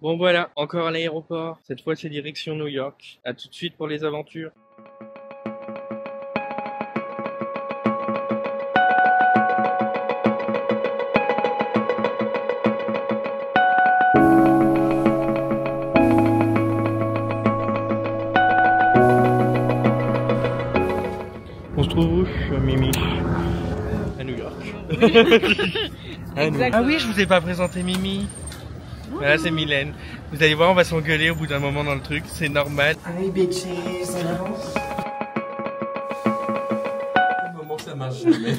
Bon voilà, encore à l'aéroport. Cette fois c'est direction New York. À tout de suite pour les aventures. On se trouve où, Mimi? À New York. Ah oui, je vous ai pas présenté Mimi. Voilà, c'est Mylène. Vous allez voir, on va s'engueuler au bout d'un moment dans le truc, c'est normal. Allez, bitches, on avance. Au moment, ça marche jamais.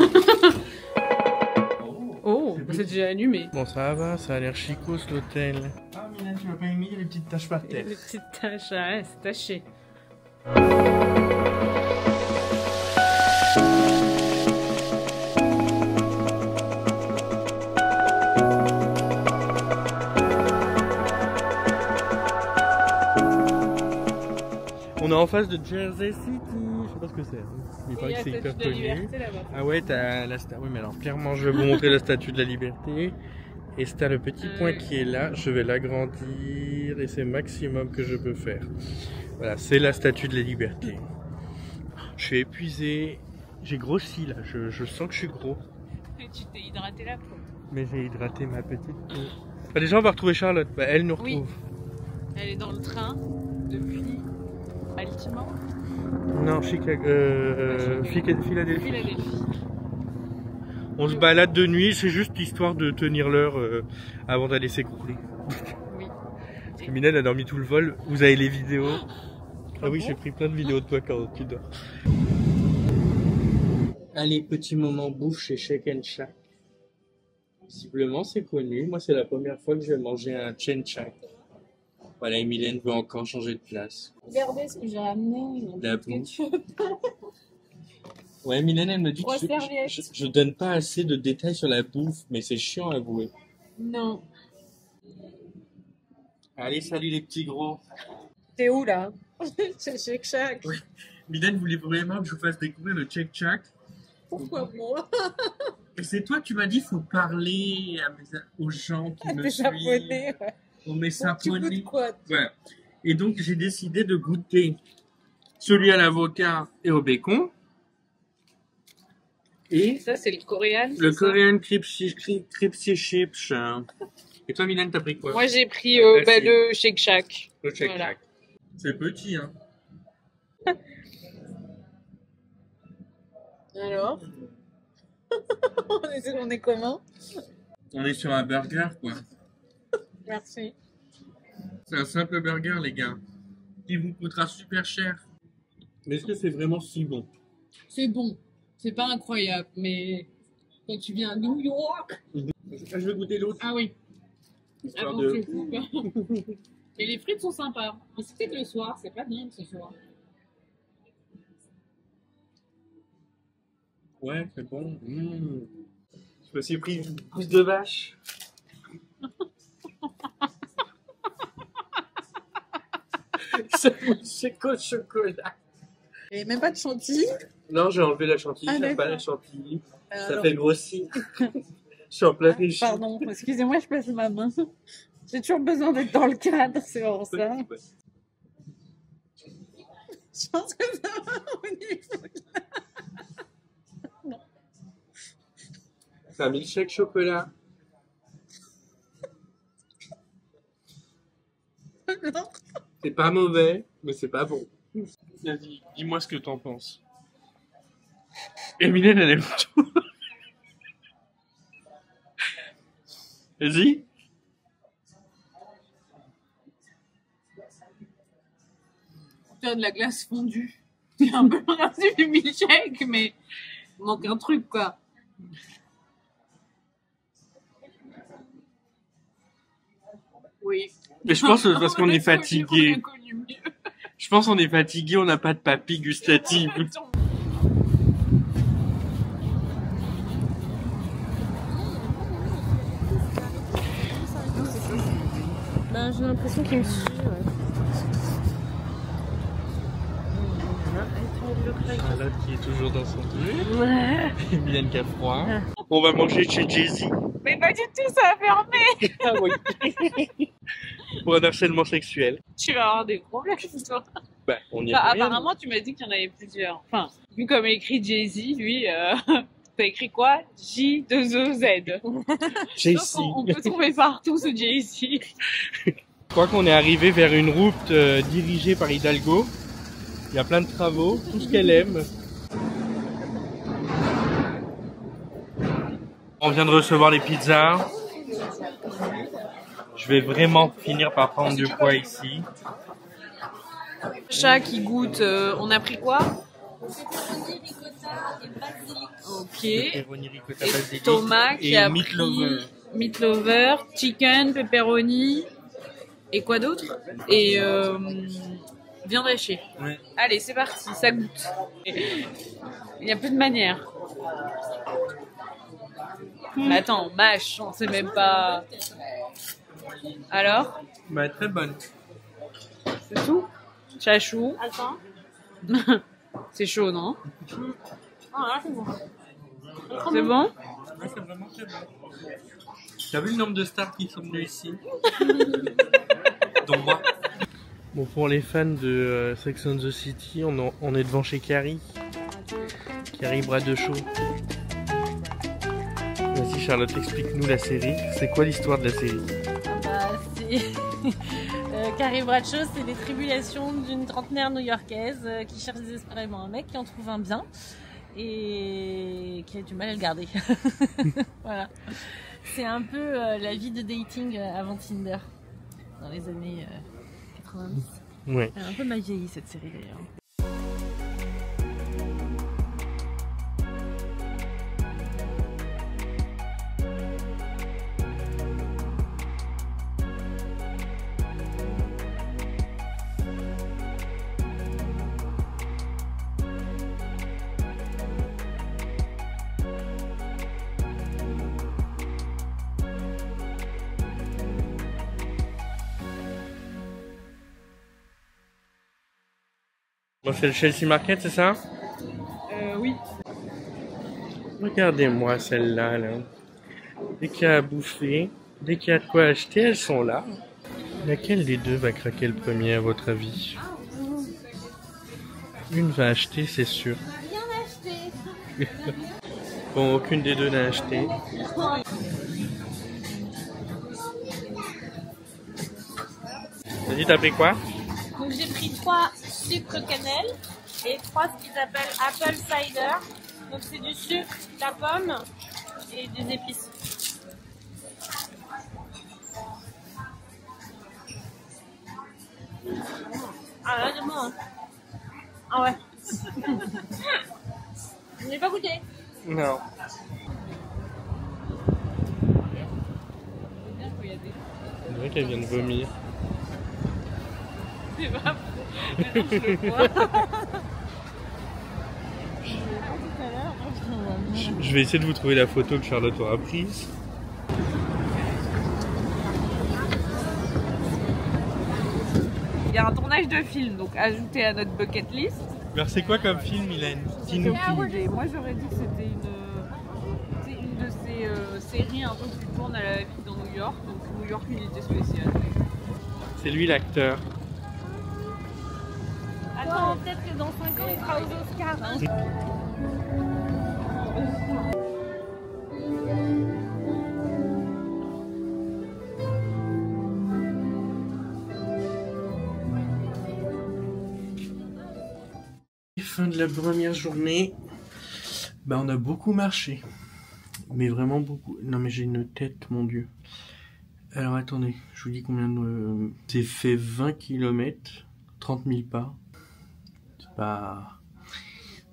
Oh, c'est déjà allumé. Bon, ça va, ça a l'air chicos l'hôtel. Ah, Mylène, tu m'as pas mis les petites taches par terre. Les petites taches, ouais, c'est taché. On est en face de Jersey City. Je sais pas ce que c'est. Il paraît que c'est hyper connu. Ah ouais, t'as la statue. Oui, mais alors clairement, je vais vous montrer la statue de la liberté. Et c'est le petit point qui est là. Je vais l'agrandir et c'est le maximum que je peux faire. Voilà, c'est la statue de la liberté. Je suis épuisé. J'ai grossi là. Je sens que je suis gros. Et tu t'es hydraté la peau. Mais j'ai hydraté ma petite peau. Bah, déjà, on va retrouver Charlotte. Bah, elle nous retrouve. Oui. Elle est dans le train depuis Baltimore. Non, Chicago. Philadelphie. Philadelphie. On se balade de nuit, c'est juste histoire de tenir l'heure avant d'aller s'écouler. Oui. Parce que Mylène a dormi tout le vol. Vous avez les vidéos. Ah oui, bon, j'ai pris plein de vidéos de toi quand tu dors. Allez, petit moment bouffe chez Shake and Shack. Visiblement, c'est connu. Moi, c'est la première fois que je vais manger un Shake Shack. Voilà, et Mylène veut encore changer de place. Regardez ce que j'ai ramené. La bouffe. Ouais, Mylène, elle me dit que je donne pas assez de détails sur la bouffe, mais c'est chiant à avouer. Non. Allez, salut les petits gros. T'es où là? C'est Shake Shack. Oui. Mylène, voulez-vous vraiment que je vous fasse découvrir le Shake Shack? Pourquoi moi? Et c'est toi, tu m'as dit, faut parler aux gens qui me suivent. Japonais, ouais. On met ça Tu goûtes quoi? Ouais. Et donc, j'ai décidé de goûter celui à l'avocat et au bacon. Et ça, c'est le coréen. le Korean Crispy Chips. Et toi, Mylène, t'as pris quoi? Moi, j'ai pris le Shake Shack. Le Shake Voilà. Shack. C'est petit, hein. Alors? On est comment? On est sur un burger, quoi. Merci. C'est un simple burger, les gars, qui vous coûtera super cher. Mais est-ce que c'est vraiment si bon? C'est bon. C'est pas incroyable, mais quand tu viens à New York. Je vais goûter l'autre. Ah oui. Histoire Ah bon, de... c'est fou. Et les frites sont sympas. Mais c'est peut-être le soir, c'est pas bien ce soir. Ouais, c'est bon. Je me suis pris une pousse de vache. C'est quoi le chocolat? Et même pas de chantilly? Non, j'ai enlevé la chantilly, Ah, j'aime pas d'accord. la chantilly. Ça Alors... fait grossir. Je suis en plein régime. Pardon, excusez-moi, je passe ma main. J'ai toujours besoin d'être dans le cadre, c'est pour ça. Je pense que ça va au niveau. C'est un milkshake chocolat. Non. C'est pas mauvais, mais c'est pas bon. Vas-y, dis-moi ce que t'en penses. Mylène, elle aime tout. Vas-y. Tu as de la glace fondue. C'est un peu le principe du milkshake, mais il manque un truc, quoi. Oui. Mais je pense que c'est parce qu'on est fatigué. Je pense qu'on est fatigué, on n'a pas de papilles gustatives. Ben, j'ai l'impression qu'il me suit. Charlotte qui est toujours dans son truc. Ouais. Et Mylène qui a froid. On va manger chez Jay-Z. Mais pas du tout, ça a fermé. Ah oui. pour un harcèlement sexuel. Tu vas avoir des problèmes, toi. Bah, on y Enfin, a rien. apparemment, tu m'as dit qu'il y en avait plusieurs. Enfin, vu comme écrit Jay-Z, lui, t'as écrit quoi? J2EZ. Jay-Z. On peut trouver partout ce Jay-Z. Je crois qu'on est arrivé vers une route dirigée par Hidalgo. Il y a plein de travaux, tout ce qu'elle aime. On vient de recevoir les pizzas. Je vais vraiment finir par prendre du poids ici. Chat qui goûte, on a pris quoi? Ok. Pepperoni, ricotta, basilic Thomas qui a meat pris lover. meat lover, chicken, pepperoni et quoi d'autre? Et viande hachée. Ouais. Allez, c'est parti, ça goûte. Il y a plus de manière. Mais attends, mâche, on sait même pas. Alors? Bah, très bonne. C'est tout? Chachou. Attends. C'est chaud, non? Ah, là, c'est bon. C'est bon? Ouais, c'est vraiment très bon. T'as vu le nombre de stars qui sont venues ici? Donc moi. Bon, pour les fans de Sex and the City, on est devant chez Carrie. Carrie bras de chaud. Vas-y Charlotte, explique-nous la série. C'est quoi l'histoire de la série? Carrie Bradshaw, c'est les tribulations d'une trentenaire new-yorkaise qui cherche désespérément un mec, qui en trouve un bien et qui a du mal à le garder. Voilà. C'est un peu la vie de dating avant Tinder, dans les années 90. Ouais. Elle a un peu mal vieilli cette série d'ailleurs. Bon, c'est le Chelsea Market, c'est ça? Oui. Regardez-moi celle-là, là. Dès qu'il y a à bouffer, dès qu'il y a de quoi acheter, elles sont là. Laquelle des deux va craquer le premier, à votre avis? Une va acheter, c'est sûr. Bon, aucune des deux n'a acheté. Vas-y, t'as pris quoi? Donc j'ai pris 3 sucres cannelle et 3 ce qu'ils appellent apple cider. Donc c'est du sucre, de la pomme et des épices. Ah là c'est bon hein. Ah ouais. Je n'ai pas goûté. Non. On dirait qu'elle vient de vomir. C'est pas faux. Je le vois. Je vais essayer de vous trouver la photo que Charlotte aura prise. Il y a un tournage de film, donc ajouté à notre bucket list. Alors c'est quoi comme film, Mylène? Dis-nous tout. Et moi j'aurais dit que c'était une de ces séries un peu qui tournent à la vie dans New York, donc New York Unité Spéciale. C'est lui l'acteur. Attends, peut-être que dans 5 ans il sera aux Oscars. Hein. Fin de la première journée. Bah on a beaucoup marché. Mais vraiment beaucoup. Non mais j'ai une tête, mon dieu. Alors attendez, je vous dis combien de... J'ai fait 20 km, 30 000 pas.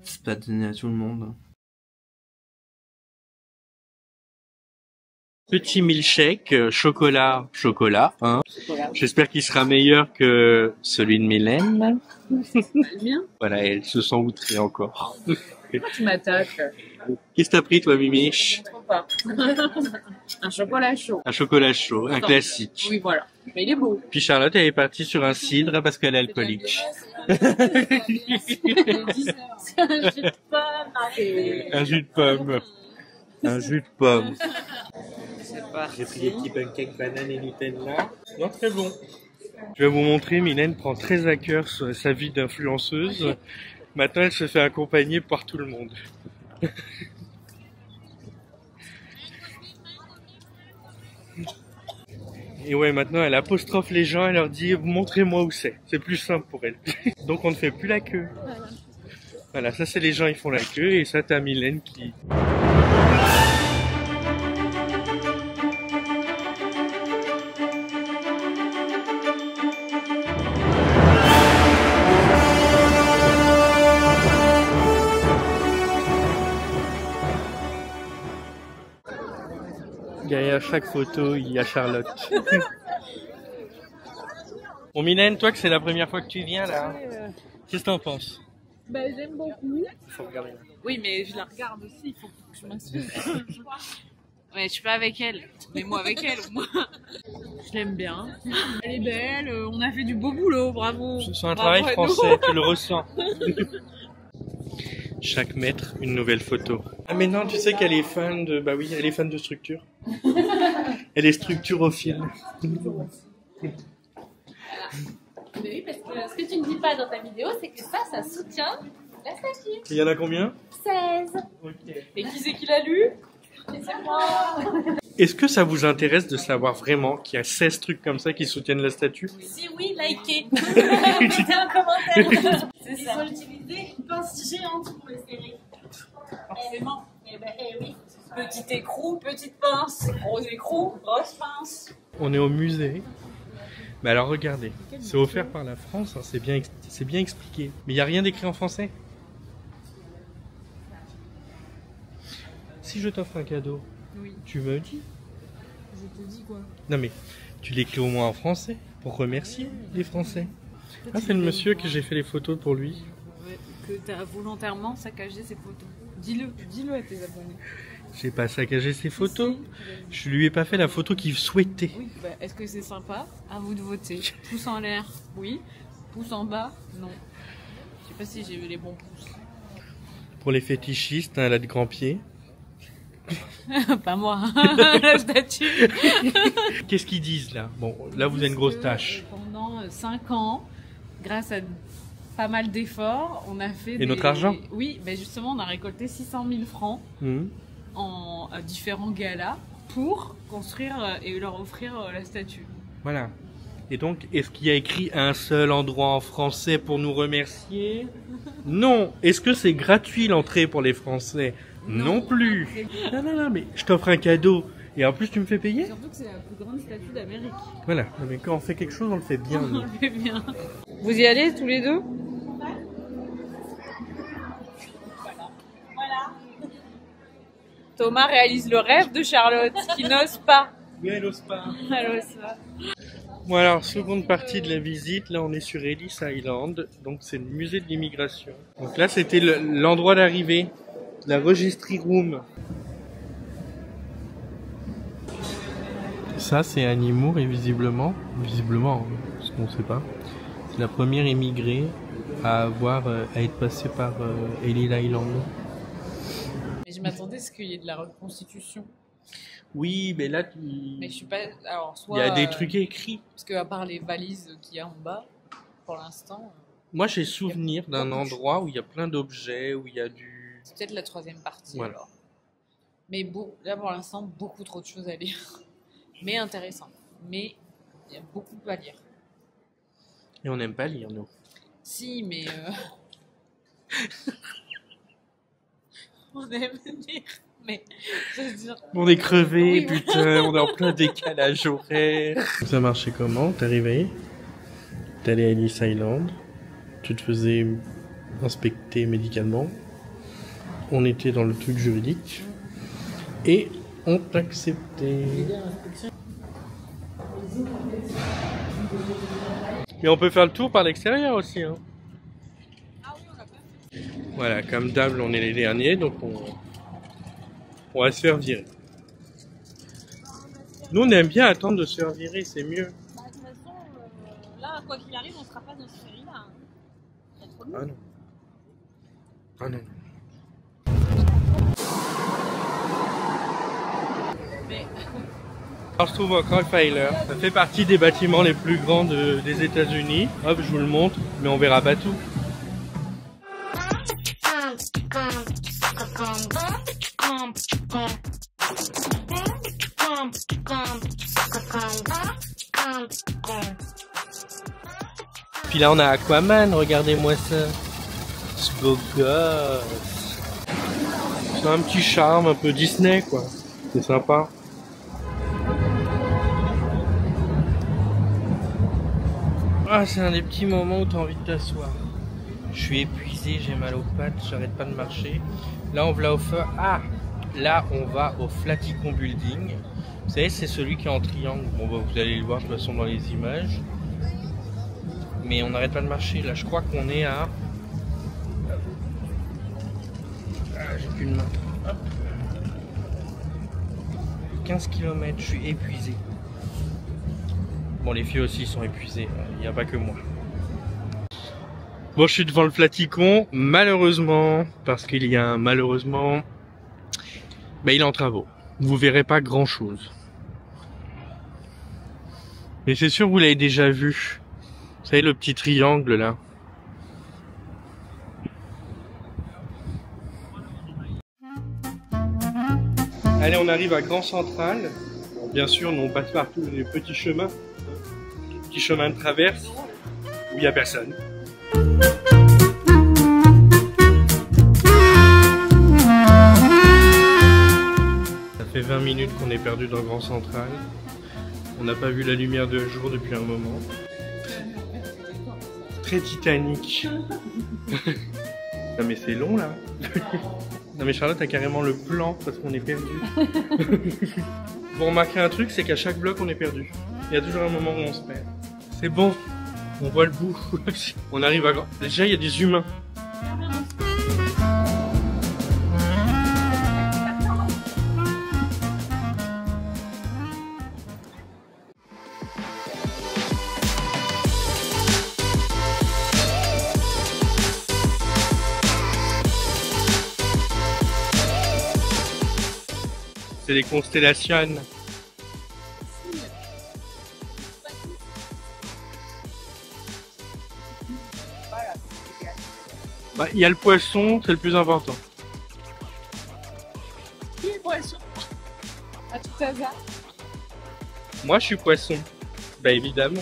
C'est pas donné à tout le monde. Petit milkshake, chocolat, hein. J'espère qu'il sera meilleur que celui de Mylène. Bien. Voilà, elle se sent outrée encore. Pourquoi tu m'attaques? Qu'est-ce que t'as pris toi, Mimiche? Trop pas. Un chocolat chaud. Un chocolat chaud, un classique. Oui, voilà. Mais il est beau. Puis Charlotte, elle est partie sur un cidre parce qu'elle est alcoolique. C'est un jus de pomme. Un jus de pomme. Un jus de pomme. C'est parti. J'ai pris des petits pancakes bananes et Nutella. Non, très bon. Je vais vous montrer, Mylène prend très à cœur sa vie d'influenceuse. Maintenant, elle se fait accompagner par tout le monde. Et ouais, maintenant, elle apostrophe les gens, elle leur dit « montrez-moi où c'est ». C'est plus simple pour elle. Donc, on ne fait plus la queue. Voilà, ça, c'est les gens, ils font la queue. Et ça, t'as Mylène qui... Derrière chaque photo, il y a Charlotte. Bon, Mylène, toi que c'est la première fois que tu viens là, qu'est-ce que t'en penses? Bah, j'aime beaucoup. Il faut regarder là. Oui, mais je la regarde aussi, il faut que je m'inspire. Ouais, je suis pas avec elle, mais moi avec elle, moi. Je l'aime bien. Elle est belle, on a fait du beau boulot, bravo. C'est un travail français, tu le ressens. Chaque mètre, une nouvelle photo. Ah mais non, tu sais qu'elle est fan de... Bah oui, elle est fan de structure. Elle est structurophile. Mais oui, parce que ce que tu ne dis pas dans ta vidéo, c'est que ça soutient la statue. Il y en a combien? 16. Ok. Et qui c'est qui l'a lu? C'est moi. Est-ce que ça vous intéresse de savoir vraiment qu'il y a 16 trucs comme ça qui soutiennent la statue? Si oui, likez. Mettez un commentaire. C'est ça. Il faut utiliser une pince géante pour les serrer. Forcément. Eh ben, oui. Petit écrou, petite pince. Gros écrou, grosse pince. On est au musée. Mais alors regardez, c'est offert par la France, hein, c'est bien expliqué. Mais il n'y a rien d'écrit en français. Si je t'offre un cadeau, Oui. Tu me dis? Je te dis quoi? Non mais, tu l'écris au moins en français, pour remercier les Français. Ah, c'est le monsieur que j'ai fait les photos pour lui. Ouais, que t'as volontairement saccagé ses photos. Dis-le à tes abonnés. J'ai pas saccagé ses photos. Je lui ai pas fait la photo qu'il souhaitait. Oui, bah, est-ce que c'est sympa? À vous de voter. Pouce en l'air, oui. Pouce en bas, non. Je sais pas si j'ai eu les bons pouces. Pour les fétichistes, hein, elle a de grands pieds. Pas moi, la statue. Qu'est-ce qu'ils disent là? Bon, là vous avez une grosse tâche. Pendant 5 ans, grâce à pas mal d'efforts, on a fait... Et notre argent? Oui, ben justement, on a récolté 600 000 francs en différents galas pour construire et leur offrir la statue. Voilà. Et donc, est-ce qu'il y a écrit un seul endroit en français pour nous remercier? Non. Est-ce que c'est gratuit l'entrée pour les Français? Non plus. Non, mais je t'offre un cadeau et en plus tu me fais payer? Surtout que c'est la plus grande statue d'Amérique. Voilà. Mais quand on fait quelque chose, on le fait bien. On le fait bien. Vous y allez tous les deux? Voilà. Thomas réalise le rêve de Charlotte, qui n'ose pas. Mais elle ose pas. Elle ose pas. Bon alors, seconde partie de la visite, là on est sur Ellis Island, donc c'est le musée de l'immigration. Donc là c'était l'endroit d'arrivée, la registry room. Ça c'est Annie Moore et visiblement, parce qu'on ne sait pas, c'est la première immigrée à être passée par Ellis Island. Mais je m'attendais à ce qu'il y ait de la reconstitution. Oui, mais là, Mais je suis pas. Alors, soit. il y a des trucs écrits. Parce qu'à part les valises qu'il y a en bas, pour l'instant. Moi, j'ai souvenir d'un endroit où il y a plein d'objets, où il y a du... C'est peut-être la troisième partie, voilà. alors. Mais là, pour l'instant, beaucoup trop de choses à lire. Mais intéressant. Mais il y a beaucoup à lire. Et on n'aime pas lire, nous. Si, mais... on aime lire. Mais, je veux dire... On est crevé, Oui, putain, on est en plein décalage horaire. Ça marchait comment? T'es arrivé? T'es allé à Ellis Island. Tu te faisais inspecter médicalement. On était dans le truc juridique. Et on t'acceptait. Mais on peut faire le tour par l'extérieur aussi, hein. Voilà, comme d'hab, on est les derniers, donc on va se faire virer. Nous, on aime bien attendre de se faire virer, c'est mieux. Bah, de toute façon, là, quoi qu'il arrive, on sera pas dans ce série-là. Il y a trop de monde. Ah non. Mais Alors, je trouve encore Rockefeller. Ça fait partie des bâtiments les plus grands des États-Unis. Hop, je vous le montre, mais on verra pas tout. Puis là on a Aquaman, regardez-moi ça. Ce beau gosse. C'est un petit charme un peu Disney quoi. C'est sympa. Ah, c'est un des petits moments où tu as envie de t'asseoir. Je suis épuisé, j'ai mal aux pattes, j'arrête pas de marcher. Là on va au feu. Ah, là on va au Flaticon Building. Vous savez, c'est celui qui est en triangle. Bon, bah, vous allez le voir de toute façon dans les images. Mais on n'arrête pas de marcher. Là, je crois qu'on est à... Ah, j'ai plus de main. Hop. 15 km, je suis épuisé. Bon, les filles aussi sont épuisées. Il n'y a pas que moi. Bon, je suis devant le Flaticon. Malheureusement, parce qu'il y a un malheureusement... Ben, il est en travaux. Vous verrez pas grand chose. Mais c'est sûr, vous l'avez déjà vu. Vous savez, le petit triangle là. Allez, on arrive à Grand Central. Bon, bien sûr, nous on passe par tous les petits chemins. Petits chemins de traverse où il n'y a personne. Ça fait 20 minutes qu'on est perdu dans Grand Central. On n'a pas vu la lumière de jour depuis un moment. Très Titanic. Non mais c'est long là. Non mais Charlotte a carrément le plan parce qu'on est perdu. Vous remarquerez un truc, c'est qu'à chaque bloc on est perdu. Il y a toujours un moment où on se perd. C'est bon, on voit le bout. On arrive à... Déjà il y a des humains. C'est les constellations. Bah, il y a le poisson, c'est le plus important. Qui est poisson? À tout hasard. Moi, je suis poisson. Bah, évidemment.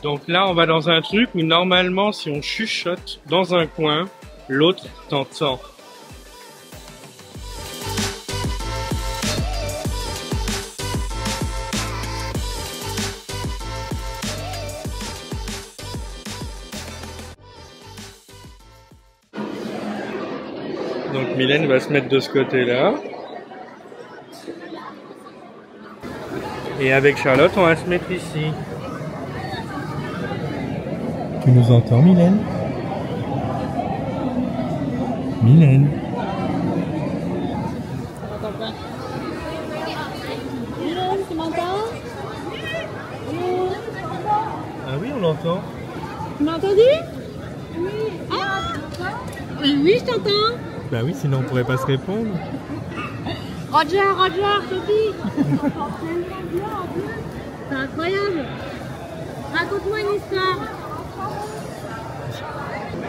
Donc là, on va dans un truc où normalement, si on chuchote dans un coin, l'autre t'entend. Donc Mylène va se mettre de ce côté-là. Et avec Charlotte, on va se mettre ici. Tu nous entends, Mylène? Mylène? Mylène, tu m'entends? Ah oui, on l'entend. Tu m'as entendu? Oui. Ah! Oui, je t'entends. Bah oui, sinon on pourrait pas se répondre. Roger, Sophie. C'est incroyable. Raconte-moi une histoire.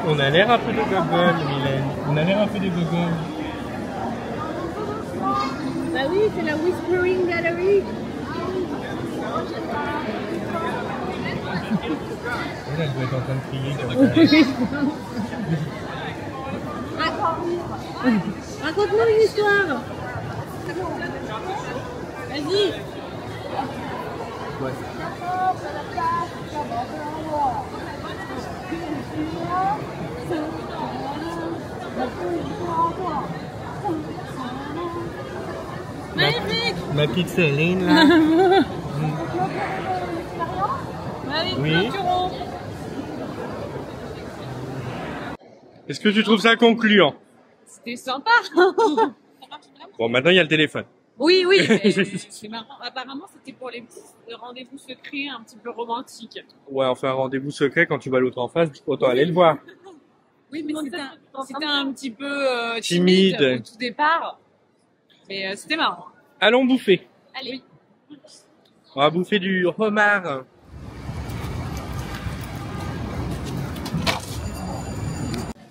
On a l'air un peu de gogol, Mylène. On a l'air un peu de gogol. Bah oui, c'est la Whispering Gallery. Elle doit être en train de crier. Raconte-moi une histoire. Vas-y. Ouais. Magnifique. Ma petite Céline là. Oui. Est-ce que tu trouves ça concluant? C'était sympa. Bon, maintenant il y a le téléphone. Oui, c'est marrant. Apparemment, c'était pour les petits rendez-vous secrets un petit peu romantiques. Ouais, on fait un rendez-vous secret quand tu vois l'autre en face, autant aller le voir. Oui, mais c'était un petit peu timide au tout départ. Mais c'était marrant. Allons bouffer. Allez. On va bouffer du homard.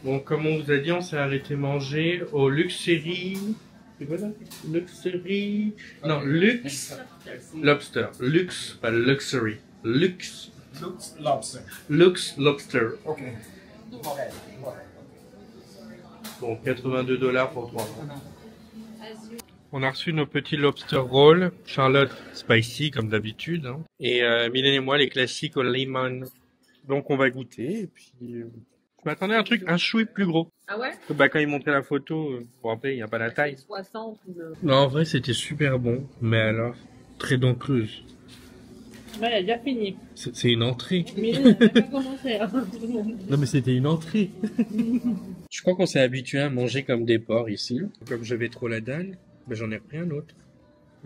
Bon, comme on vous a dit, on s'est arrêté manger au Luxury. C'est quoi là? Luxury. Non, Lux Lobster. Lux, pas Luxury. Lux Lobster. Lux Lobster. Ok. Bon, 82 $ pour 3 mois. On a reçu nos petits lobster rolls. Charlotte, spicy comme d'habitude. Hein. Et Mylène et moi, les classiques au lemon. Donc on va goûter. Et puis, je m'attendais à un truc un chouï plus gros. Ah ouais? Bah, quand ils montraient la photo, bon après, il n'y a pas la taille. 60 ou Non, en vrai, c'était super bon. Mais alors, très dent creuse. Ouais, elle a déjà fini. C'est une entrée. Mais elle n'a pas commencé. Non, mais c'était une entrée. Je crois qu'on s'est habitué à manger comme des porcs ici. Comme j'avais trop la dalle, ben j'en ai repris un autre.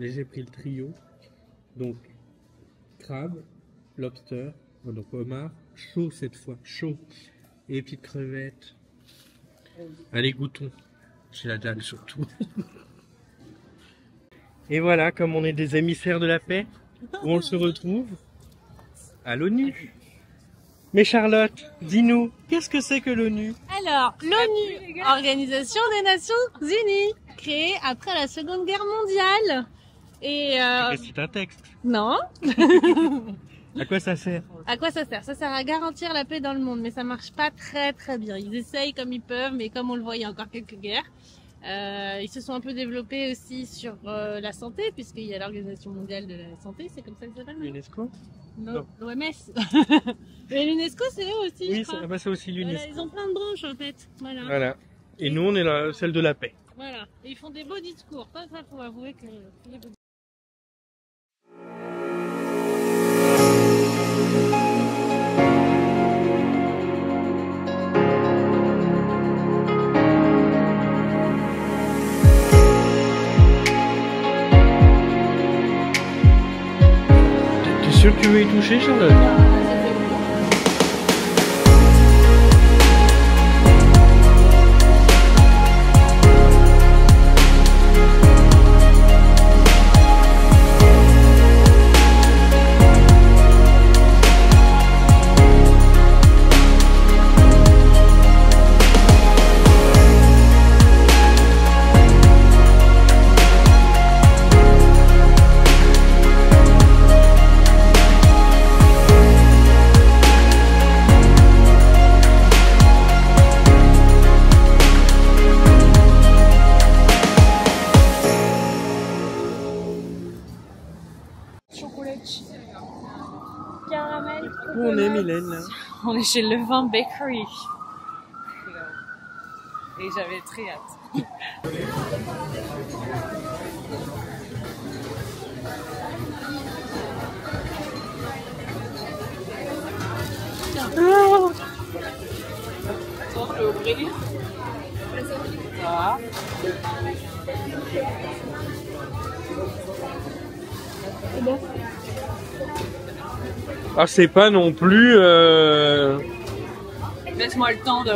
J'ai pris le trio. Donc, crabe, lobster, donc homard, chaud cette fois, chaud. Et petites crevettes. Allez, goûtons. J'ai la dalle surtout. Et voilà, comme on est des émissaires de la paix, où on se retrouve à l'ONU. Mais Charlotte, dis-nous, qu'est-ce que c'est que l'ONU? Alors, l'ONU, Organisation des Nations Unies, créée après la Seconde Guerre mondiale. Et C'est un texte. non. À quoi ça sert? À quoi ça sert? Ça sert à garantir la paix dans le monde, mais ça marche pas très bien. Ils essayent comme ils peuvent, mais comme on le voit, il y a encore quelques guerres. Ils se sont un peu développés aussi sur la santé, puisqu'il y a l'Organisation mondiale de la santé, c'est comme ça que ça s'appelle? L'UNESCO? Non, l'OMS. Mais l'UNESCO, c'est eux aussi, Oui, je crois. c'est aussi l'UNESCO. Voilà, ils ont plein de branches en fait. Voilà. Et nous, on est celle de la paix. Voilà. Et ils font des beaux discours. Ça, faut avouer que c'est des beaux discours. T'es sûr que tu veux y toucher, Charlotte? Caramel. Où on est, Mylène, là? On est chez Levin Bakery. Et j'avais très hâte. Attends, je vais ouvrir. Ça. Ah, c'est pas non plus Laisse-moi le temps de...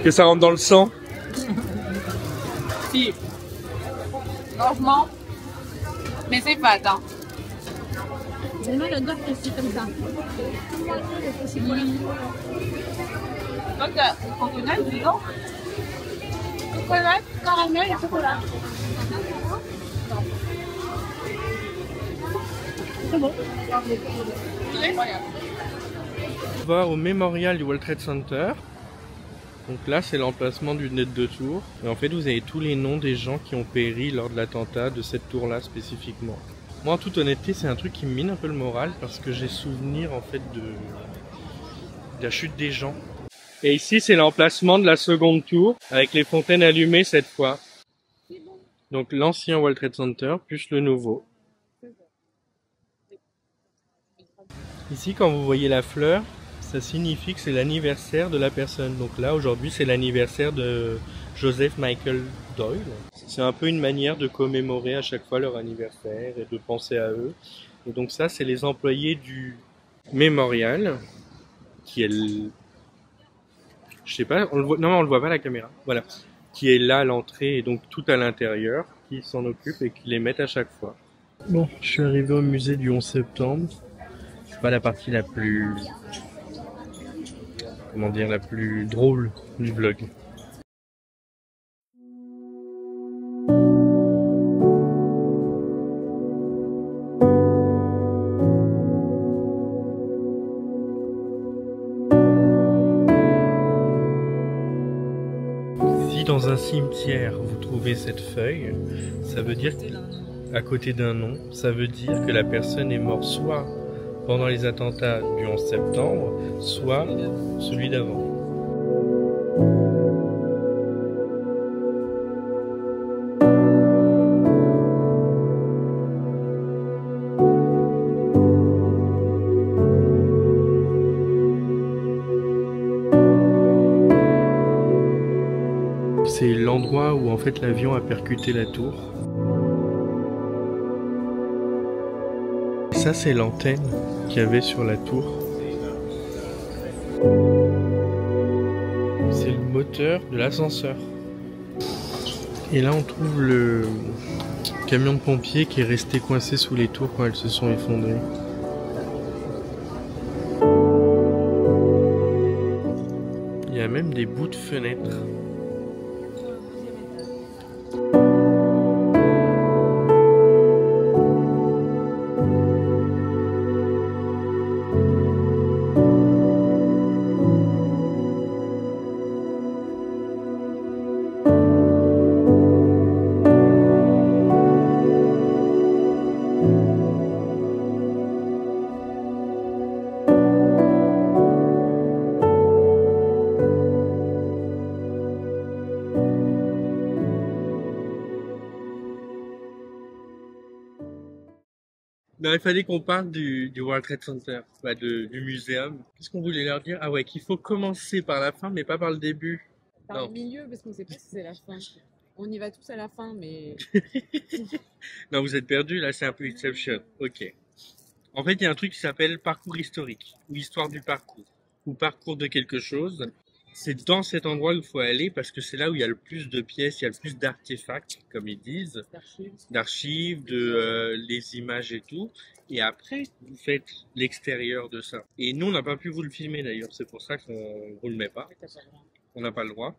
que ça rentre dans le sang. Si. Franchement. Mais c'est fat, hein. Vraiment, l'odeur précis comme ça. Donc, coconut, disons. Coconut, caramel et chocolat. C'est bon. Incroyable. On va au mémorial du World Trade Center. Donc là, c'est l'emplacement d'une net de tour. Et en fait, vous avez tous les noms des gens qui ont péri lors de l'attentat de cette tour-là spécifiquement. Moi, en toute honnêteté, c'est un truc qui me mine un peu le moral parce que j'ai souvenir en fait de la chute des gens. Et ici, c'est l'emplacement de la seconde tour avec les fontaines allumées cette fois. Donc l'ancien World Trade Center plus le nouveau. Ici, quand vous voyez la fleur, Ça signifie que c'est l'anniversaire de la personne. Donc là, aujourd'hui, c'est l'anniversaire de Joseph Michael Doyle. C'est un peu une manière de commémorer à chaque fois leur anniversaire et de penser à eux. Et donc ça, c'est les employés du mémorial qui est... Je sais pas, on le voit... Non, on le voit pas à la caméra. Voilà. Qui est là à l'entrée et donc tout à l'intérieur, qui s'en occupe et qui les met à chaque fois. Bon, je suis arrivé au musée du 11 septembre. C'est pas la partie la plus... Comment dire, la plus drôle du vlog. Si dans un cimetière vous trouvez cette feuille, ça veut dire à côté d'un nom, ça veut dire que la personne est morte soit pendant les attentats du 11 septembre, soit celui d'avant. C'est l'endroit où en fait l'avion a percuté la tour. Ça, c'est l'antenne qu'il y avait sur la tour. C'est le moteur de l'ascenseur. Et là, on trouve le camion de pompiers qui est resté coincé sous les tours quand elles se sont effondrées. Il y a même des bouts de fenêtres. Non, il fallait qu'on parle du World Trade Center, du muséum. Qu'est-ce qu'on voulait leur dire? Ah ouais, qu'il faut commencer par la fin, mais pas par le début. Par le milieu, parce qu'on sait pas si c'est la fin. On y va tous à la fin, mais... Non, vous êtes perdus, là c'est un peu Inception. Ok. En fait, il y a un truc qui s'appelle parcours historique, ou histoire du parcours, ou parcours de quelque chose. C'est dans cet endroit où il faut aller, parce que c'est là où il y a le plus de pièces, il y a le plus d'artefacts, comme ils disent, d'archives, les images et tout. Et après, vous faites l'extérieur de ça. Et nous, on n'a pas pu vous le filmer d'ailleurs, c'est pour ça qu'on vous le met pas. On n'a pas le droit.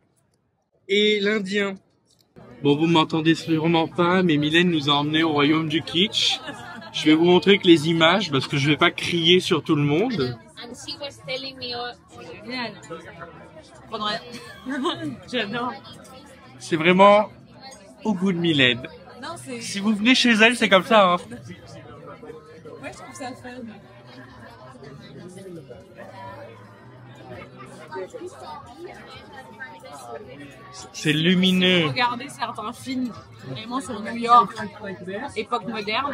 Et l'Indien. Bon, vous m'entendez sûrement pas, mais Mylène nous a emmenés au royaume du kitsch. Je vais vous montrer que les images, parce que je vais pas crier sur tout le monde. J'adore. C'est vraiment au goût de Mylène. Non, si vous venez chez elle, c'est comme ça. Hein. Ouais, je trouve ça fun. C'est lumineux. Regardez certains films, vraiment sur New York, époque moderne.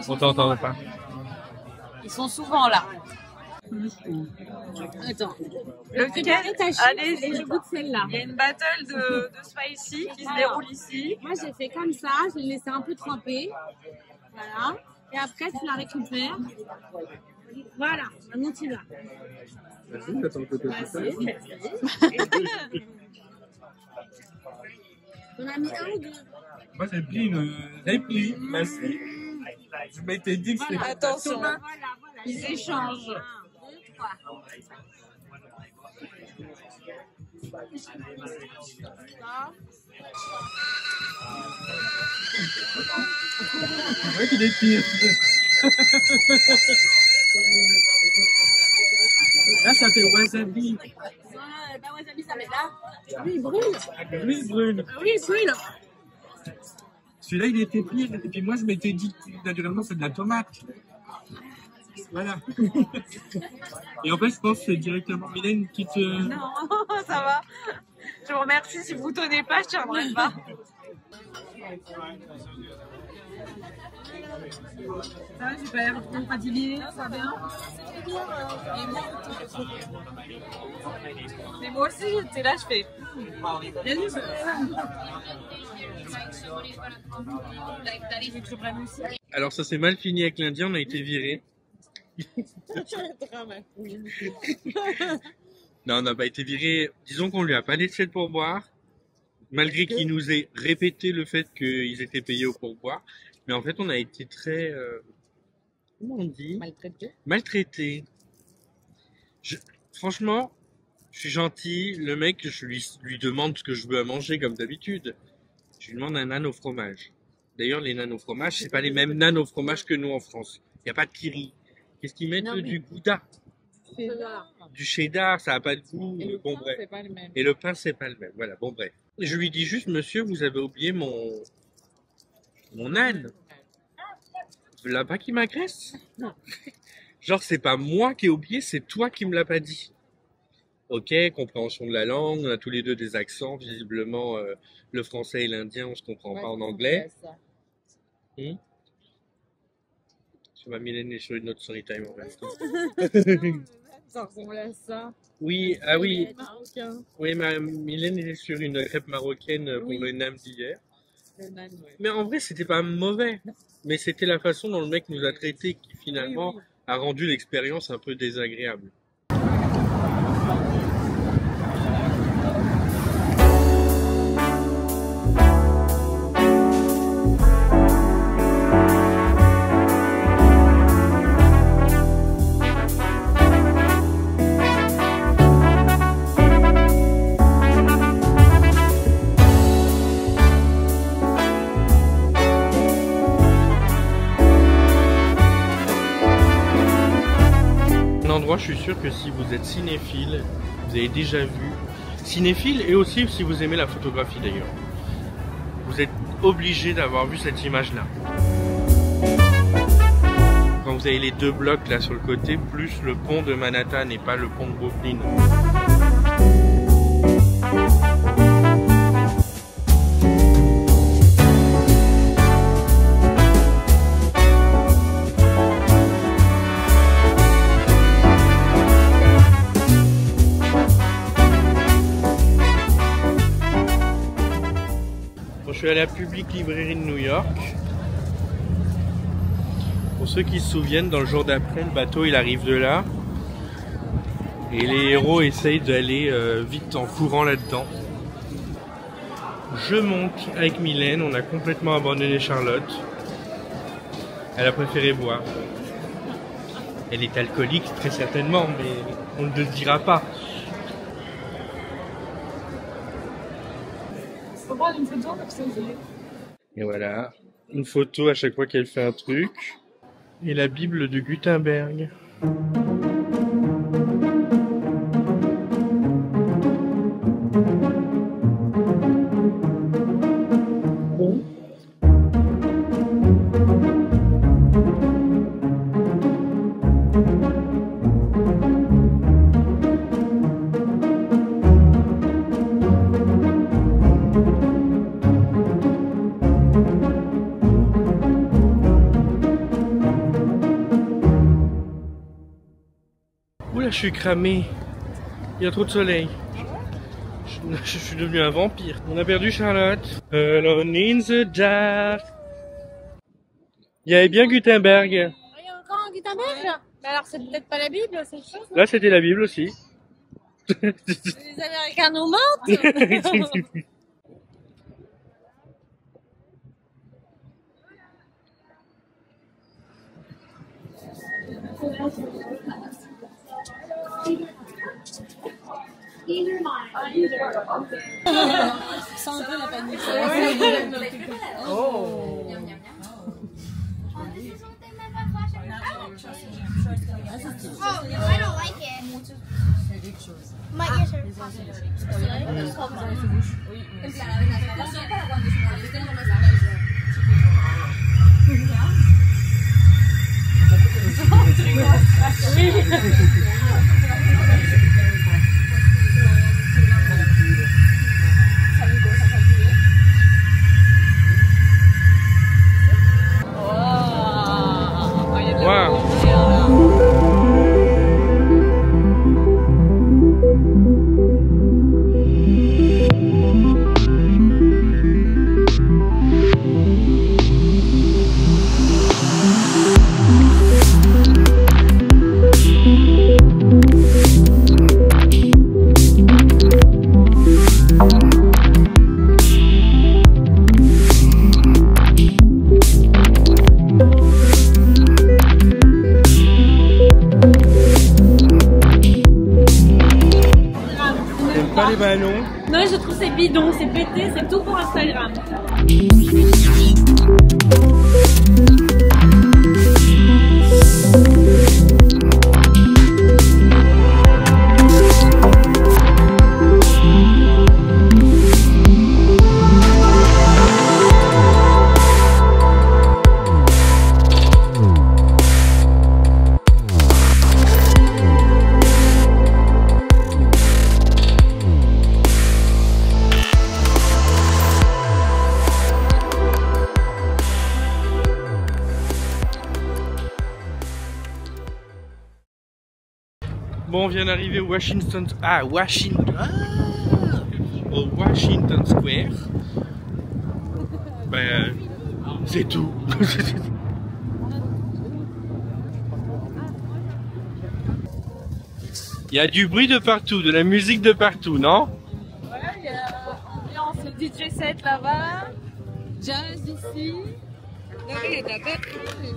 On t'entend pas. Ils sont souvent là. Attends. Lequel? Allez, je goûte celle-là. Il y a une battle de spicy qui se déroule ici. Moi, j'ai fait comme ça, je l'ai laissé un peu tremper. Voilà. Et après, tu la récupères. Voilà. Maintenant, tu l'as. Vas-y, attends que On a mis un ou deux? Moi, j'ai pris une réplique. Merci. Je m'étais dit que c'était... Attention, voilà. Ils échangent. 1, 2, 3. C'est vrai qu'il est pire. Là, ça fait wasabi. Bah, wasabi, ça met là. Lui, il brûle. Lui, il brûle. Oui, il brûle. Celui-là, il était pire. Et puis moi, je m'étais dit que naturellement, c'est de la tomate. Voilà. Et en fait, je pense que c'est directement Mylène qui te... Non, ça va. Je vous remercie. Si vous tenez pas, je tiendrai pas. Ça va, j'ai pas l'air trop fatiguée, ça va bien. Mais moi aussi, j'étais là, je fais. Alors ça s'est mal fini avec l'Indien, on a été virés. Non, on n'a pas été virés. Disons qu'on lui a pas laissé le pourboire, malgré qu'il nous ait répété le fait qu'ils étaient payés au pourboire. Mais en fait, on a été très... comment on dit? Maltraité. Franchement, je suis gentil. Le mec, je lui demande ce que je veux à manger, comme d'habitude. Je lui demande un nan au fromage. D'ailleurs, les nan au fromage, c'est pas les mêmes nan au fromage que nous en France. Il n'y a pas de kiri. Qu'est-ce qu'ils mettent? Du gouda. Du cheddar, ça n'a pas de goût. Et le bon, pain, bref. c'est pas le même. Et le pain, c'est pas le même. Voilà, bon, bref. Je lui dis juste, monsieur, vous avez oublié mon âne. Là-bas qui m'agresse. Genre, c'est pas moi qui ai oublié, c'est toi qui me l'as pas dit. Ok, compréhension de la langue, on a tous les deux des accents, visiblement, le français et l'indien, on se comprend pas en anglais. Je vois Mylène est sur une autre story time en même temps. Ça ressemble à ça. Oui, ah oui. Marocain. Oui, Mylène est sur une crêpe marocaine pour le NAM d'hier. Ouais. Mais en vrai, c'était pas mauvais. Mais c'était la façon dont le mec nous a traités qui finalement a rendu l'expérience un peu désagréable. Je suis sûr que si vous êtes cinéphile, vous avez déjà vu. Cinéphile et aussi si vous aimez la photographie d'ailleurs. Vous êtes obligé d'avoir vu cette image-là. Quand vous avez les deux blocs là sur le côté, plus le pont de Manhattan et pas le pont de Brooklyn. Je suis à la Public Librairie de New York. Pour ceux qui se souviennent, dans le jour d'après, le bateau il arrive de là. Et les héros essayent d'aller vite en courant là-dedans. Je monte avec Mylène, on a complètement abandonné Charlotte. Elle a préféré boire. Elle est alcoolique très certainement, mais on ne le dira pas. Une photo comme ça. Et voilà, une photo à chaque fois qu'elle fait un truc. Et la Bible de Gutenberg. Je suis cramé, il y a trop de soleil. Je suis devenu un vampire. On a perdu Charlotte. Alone in the dark. Il y avait bien Gutenberg. Il y a encore un Gutenberg? Mais alors c'est peut-être pas la Bible, c'est autre chose. Là c'était la Bible aussi. Les Américains nous mentent. Sans un peu la panique. Oh. I don't like it. My ears c'est tout pour Instagram. Bon, on vient d'arriver au Washington Square. Ben, c'est tout. Il y a du bruit de partout, de la musique de partout, non? Ouais, il y a ambiance DJ set là-bas, jazz ici. Là, il y a de la batterie.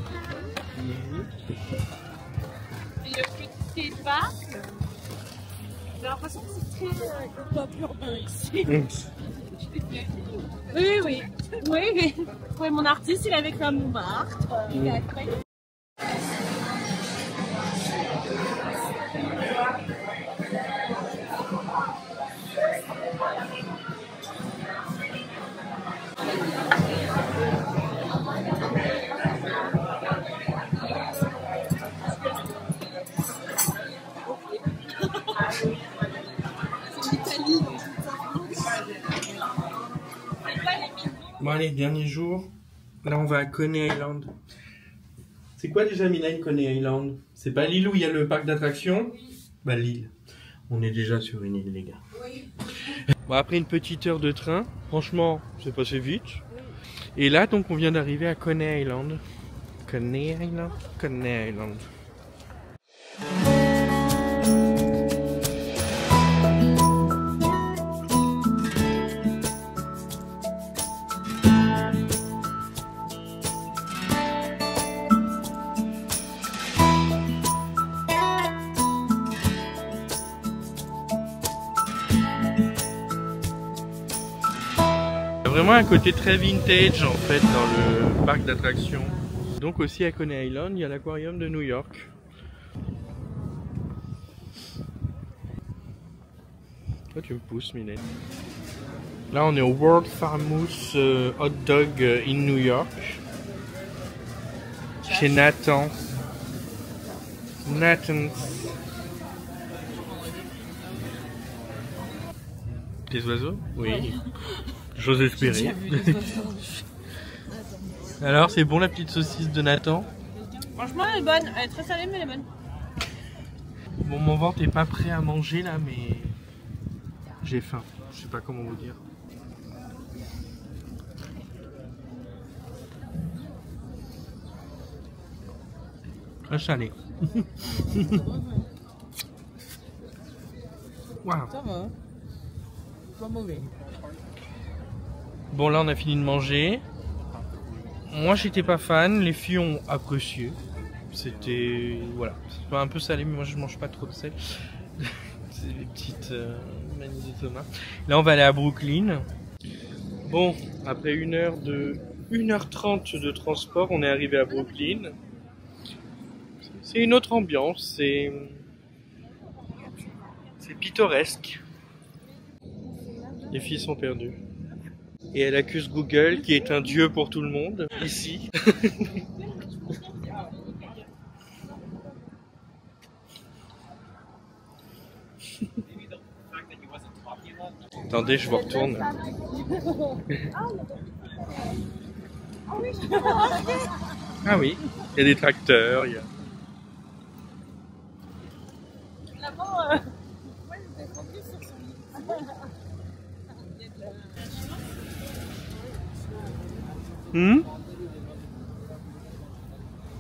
Et le petit skatepark. J'ai l'impression que c'est très pop urbain ici. Oui, oui. Oui, mon artiste, il est avec la Montmartre. Il est après. Bon allez, dernier jour. Là on va à Coney Island. C'est quoi déjà Mylène, Coney Island? C'est pas l'île où il y a le parc d'attractions? Bah l'île. On est déjà sur une île les gars. Oui. Bon, après une petite heure de train, franchement c'est passé vite. Et là donc on vient d'arriver à Coney Island. Coney Island? Coney Island. Vraiment un côté très vintage en fait dans le parc d'attractions. Donc aussi à Coney Island, il y a l'aquarium de New York. Toi tu me pousses Mylène. Là on est au World Famous Hot Dog in New York. Chez Nathan. Des oiseaux? Oui. J'ose espérer. Alors, c'est bon la petite saucisse de Nathan? Franchement, elle est bonne. Elle est très salée, mais elle est bonne. Bon, mon ventre est pas prêt à manger là, mais j'ai faim. Je sais pas comment vous dire. Très salé. Wow. Ça va. Pas mauvais. Bon là on a fini de manger. Moi j'étais pas fan, les filles ont apprécié. C'était voilà, c'est un peu salé mais moi je mange pas trop de sel. C'est les petites manies de Thomas. Là on va aller à Brooklyn. Bon, après 1h30 de transport, on est arrivé à Brooklyn. C'est une autre ambiance, c'est pittoresque. Les filles sont perdues. Et elle accuse Google, qui est un dieu pour tout le monde, ici. Attendez, je vous retourne. Ah oui, il y a des tracteurs, il y a...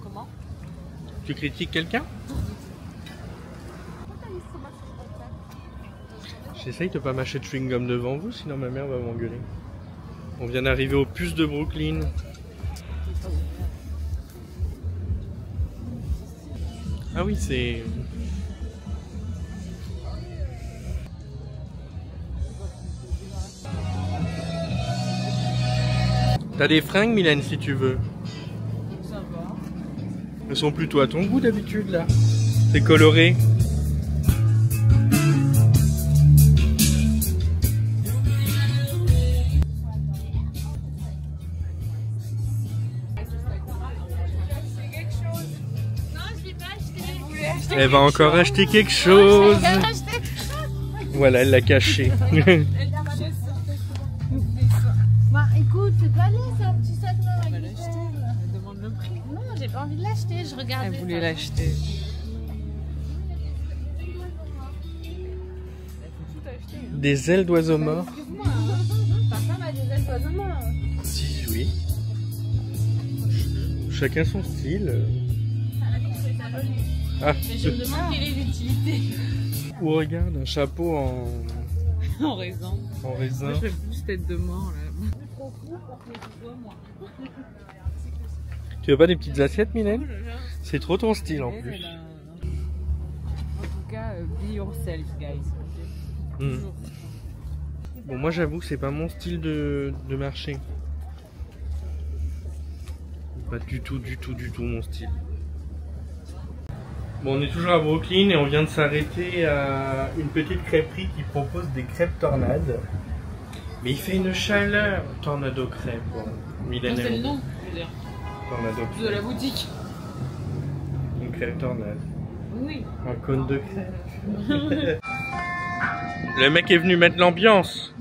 Comment? Tu critiques quelqu'un? J'essaye de pas mâcher de chewing-gum devant vous, sinon ma mère va m'engueuler. On vient d'arriver au puce de Brooklyn. Ah oui, c'est... T'as des fringues, Mylène, si tu veux. Ça va. Elles sont plutôt à ton goût d'habitude, là. C'est coloré. Elle va encore acheter quelque chose. Voilà, elle l'a caché. Bah écoute, c'est pas laid, c'est un petit sac noir. Elle va l'acheter. Elle demande le prix. Non, j'ai pas envie de l'acheter, je regardais. Elle voulait l'acheter. Des ailes d'oiseaux morts. Ta femme a des ailes d'oiseaux morts. Si, oui. Chacun son style. Ah, Mais je me demande quelle est l'utilité. ou regarde, un chapeau en En raisin. raisin. Moi, je fais plus tête de mort là. Tu veux pas des petites assiettes, Mylène? C'est trop ton style en plus. En tout cas, be yourself, guys. Hmm. Bon, moi j'avoue que c'est pas mon style de marché. Pas du tout mon style. Bon, on est toujours à Brooklyn et on vient de s'arrêter à une petite crêperie qui propose des crêpes tornades. Mais il fait une chaleur. Tornado crêpe. Bon, Mylène C'est le aime nom, je veux dire, Tornado de crêpe. la boutique. Une crêpe tornade. Oui. Un cône de crêpe. Le mec est venu mettre l'ambiance.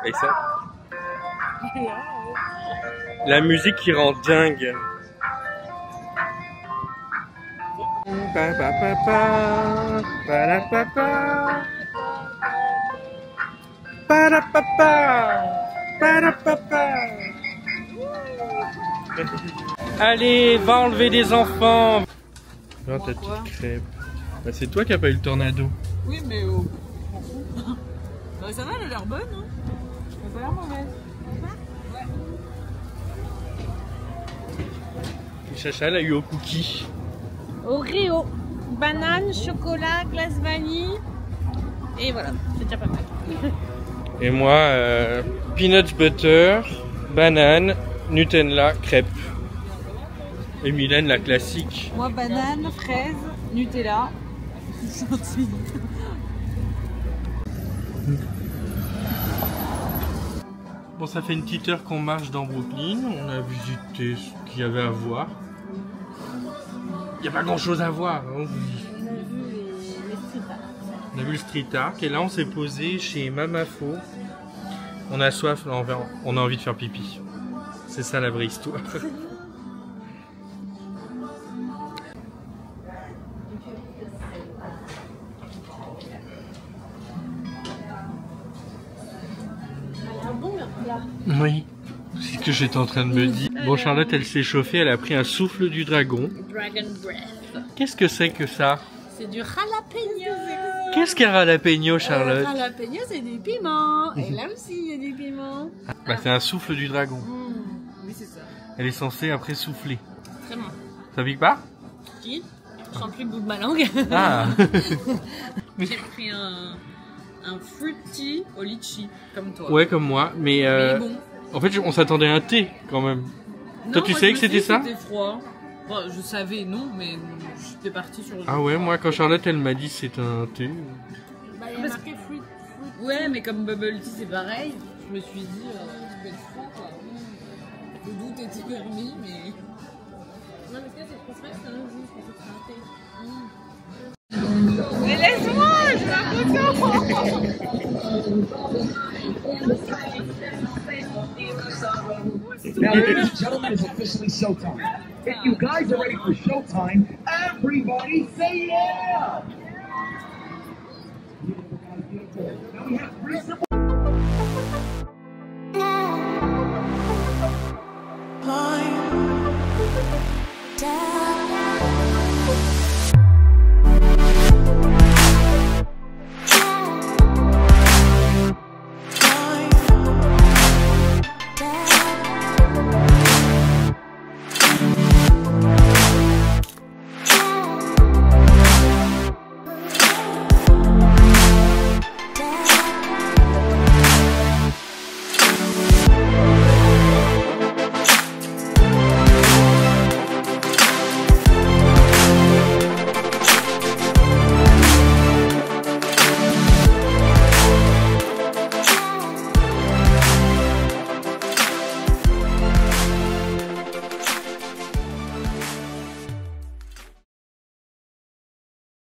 Et ça. La musique qui rend dingue. Pa pa pa pa, pa la pa pa, pa la pa pa, pa la pa pa. Allez, va enlever des enfants. Non, ta Pourquoi petite crêpe. Bah, c'est toi qui as pas eu le tornado. Oui, mais oh, on s'en fout. Bah, ça va, elle a l'air bonne. Hein. Elle a pas l'air mauvaise. Et Chacha l'a eu au cookie. Oreo, banane, chocolat, glace vanille. Et voilà, c'est déjà pas mal. Et moi, peanut butter, banane, Nutella, crêpe. Et Mylène, la classique. Moi, banane, fraise, Nutella. Gentil. Bon, ça fait une petite heure qu'on marche dans Brooklyn. On a visité ce qu'il y avait à voir. Il n'y a pas grand chose à voir. Hein. On a vu le street art. Et là, on s'est posé chez Mamafo. On a soif, là, on a envie de faire pipi. C'est ça la vraie histoire. Oui, c'est ce que j'étais en train de me dire. Bon, Charlotte, elle s'est chauffée, elle a pris un souffle du dragon. Dragon breath. Qu'est-ce que c'est que ça? C'est du jalapeno. Qu'est-ce qu'un jalapeno, Charlotte? Jalapeno, c'est du piment. Et là aussi, il y a du piment. Bah, c'est un souffle du dragon. Oui, c'est ça. Elle est censée après souffler. Très bon. Ça pique pas? Si, je sens plus le bout de ma langue. Ah. J'ai pris un fruity au litchi, comme toi. Ouais, comme moi, mais Mais bon. en fait, on s'attendait à un thé quand même. Toi, tu moi, savais je que me c'était disais ça? C'était froid. Bon, je savais, non, mais j'étais partie sur... Ah ouais, moi, quand Charlotte, elle m'a dit c'est un thé. Bah, il y a marqué fruit. Ouais, mais comme bubble tea, c'est pareil. Je me suis dit, ça peut être froid, quoi. Le doute était permis, mais... Non, mais c'est pour ça que c'est un jus, parce que c'est un thé. Mais laisse-moi, j'ai l'impression. Now, ladies and gentlemen, it's officially showtime. If you guys are ready for showtime, everybody say yeah! Now we have 3 simple